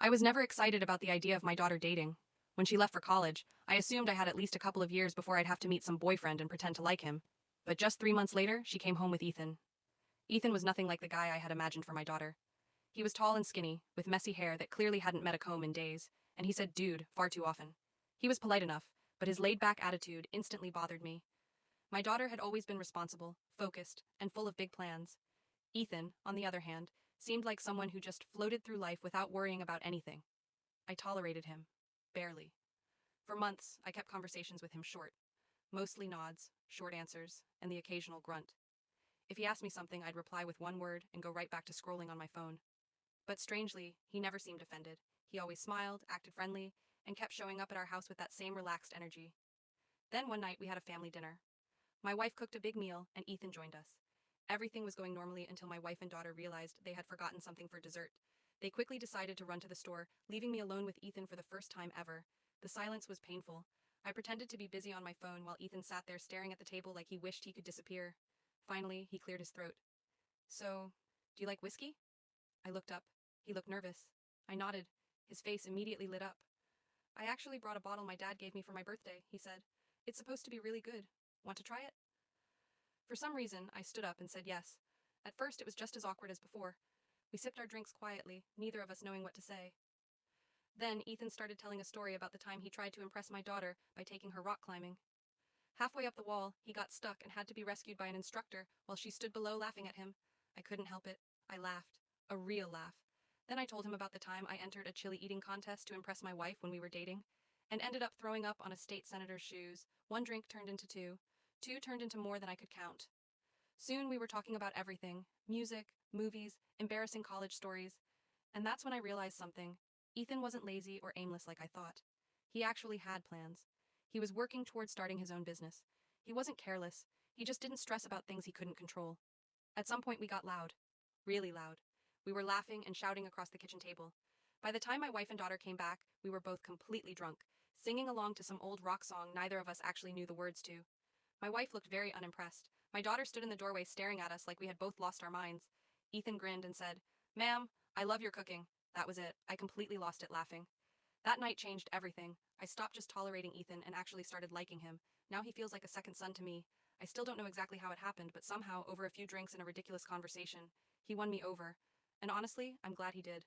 I was never excited about the idea of my daughter dating. When she left for college, I assumed I had at least a couple of years before I'd have to meet some boyfriend and pretend to like him. But just 3 months later, she came home with Ethan. Ethan was nothing like the guy I had imagined for my daughter. He was tall and skinny, with messy hair that clearly hadn't met a comb in days, and he said dude far too often. He was polite enough, but his laid-back attitude instantly bothered me. My daughter had always been responsible, focused, and full of big plans. Ethan, on the other hand, seemed like someone who just floated through life without worrying about anything. I tolerated him. Barely. For months, I kept conversations with him short. Mostly nods, short answers, and the occasional grunt. If he asked me something, I'd reply with one word and go right back to scrolling on my phone. But strangely, he never seemed offended. He always smiled, acted friendly, and kept showing up at our house with that same relaxed energy. Then one night we had a family dinner. My wife cooked a big meal, and Ethan joined us. Everything was going normally until my wife and daughter realized they had forgotten something for dessert. They quickly decided to run to the store, leaving me alone with Ethan for the first time ever. The silence was painful. I pretended to be busy on my phone while Ethan sat there staring at the table like he wished he could disappear. Finally, he cleared his throat. So, do you like whiskey? I looked up. He looked nervous. I nodded. His face immediately lit up. I actually brought a bottle my dad gave me for my birthday, he said. It's supposed to be really good. Want to try it? For some reason, I stood up and said yes. At first, it was just as awkward as before. We sipped our drinks quietly, neither of us knowing what to say. Then, Ethan started telling a story about the time he tried to impress my daughter by taking her rock climbing. Halfway up the wall, he got stuck and had to be rescued by an instructor while she stood below laughing at him. I couldn't help it. I laughed. A real laugh. Then I told him about the time I entered a chili eating contest to impress my wife when we were dating, and ended up throwing up on a state senator's shoes. One drink turned into two. Two turned into more than I could count. Soon we were talking about everything: music, movies, embarrassing college stories. And that's when I realized something. Ethan wasn't lazy or aimless like I thought. He actually had plans. He was working toward starting his own business. He wasn't careless. He just didn't stress about things he couldn't control. At some point we got loud. Really loud. We were laughing and shouting across the kitchen table. By the time my wife and daughter came back, we were both completely drunk, singing along to some old rock song neither of us actually knew the words to. My wife looked very unimpressed. My daughter stood in the doorway staring at us like we had both lost our minds. Ethan grinned and said, "Ma'am, I love your cooking." That was it. I completely lost it laughing. That night changed everything. I stopped just tolerating Ethan and actually started liking him. Now he feels like a second son to me. I still don't know exactly how it happened, but somehow, over a few drinks and a ridiculous conversation, he won me over. And honestly, I'm glad he did.